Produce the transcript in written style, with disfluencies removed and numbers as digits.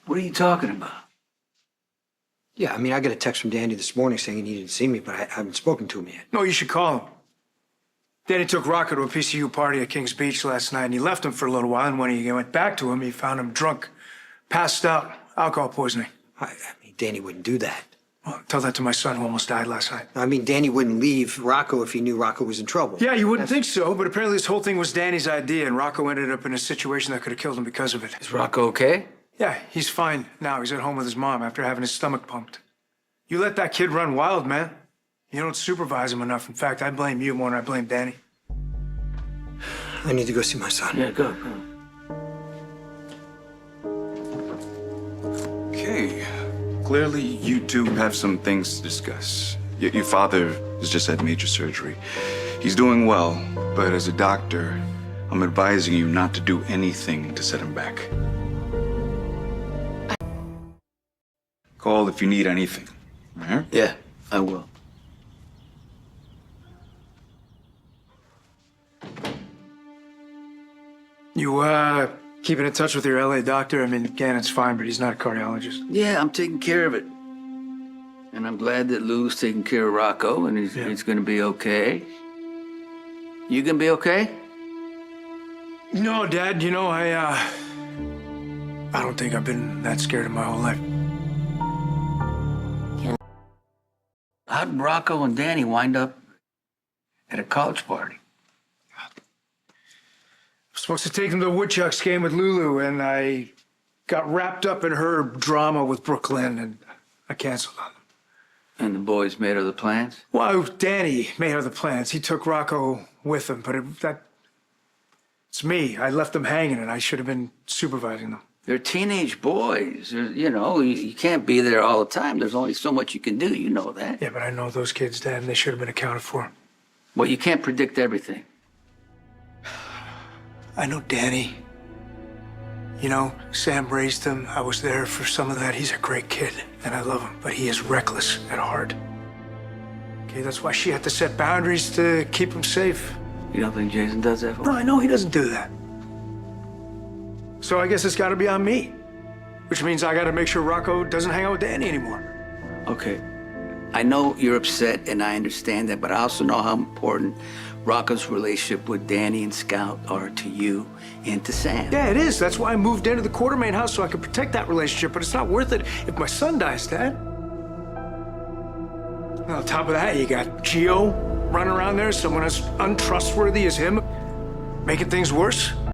What are you talking about? Yeah, I mean, I got a text from Danny this morning saying he didn't see me, but I haven't spoken to him yet. No, you should call him. Danny took Rocco to a PCU party at Kings Beach last night, and he left him for a little while, and when he went back to him, he found him drunk, passed out, alcohol poisoning. I mean, Danny wouldn't do that. Well, tell that to my son who almost died last night. I mean, Danny wouldn't leave Rocco if he knew Rocco was in trouble. Yeah, you wouldn't think so, but apparently this whole thing was Danny's idea, and Rocco ended up in a situation that could have killed him because of it. Is Rocco okay? Yeah, he's fine now. He's at home with his mom after having his stomach pumped. You let that kid run wild, man. You don't supervise him enough. In fact, I blame you more than I blame Danny. I need to go see my son. Yeah, go. Okay. Clearly, you two have some things to discuss. Your father has just had major surgery. He's doing well, but as a doctor, I'm advising you not to do anything to set him back. Call if you need anything. All right? Yeah, I will. You, keeping in touch with your LA doctor? I mean, Gannon's fine, but he's not a cardiologist. Yeah, I'm taking care of it. And I'm glad that Lou's taking care of Rocco, and he's gonna be okay. You gonna be okay? No, Dad, you know, I don't think I've been that scared in my whole life. How did Rocco and Danny wind up at a college party? I was supposed to take them to the Woodchucks game with Lulu, and I got wrapped up in her drama with Brooklyn, and I canceled on them. And the boys made other plans? Well, Danny made other plans. He took Rocco with him, but it's me. I left them hanging, and I should have been supervising them. They're teenage boys. You know, you can't be there all the time. There's only so much you can do. You know that. Yeah, but I know those kids, Dad, and they should have been accounted for. Well, you can't predict everything. I know Danny. You know, Sam raised him. I was there for some of that. He's a great kid, and I love him, but he is reckless at heart. Okay, that's why she had to set boundaries to keep him safe. You don't think Jason does that for No, you? I know he doesn't do that. So I guess it's got to be on me, which means I got to make sure Rocco doesn't hang out with Danny anymore. Okay. I know you're upset, and I understand that, but I also know how important Rocco's relationship with Danny and Scout are to you and to Sam. Yeah, it is. That's why I moved into the Quartermain house so I could protect that relationship, but it's not worth it if my son dies, Dad. And on top of that, you got Gio running around there, someone as untrustworthy as him, making things worse.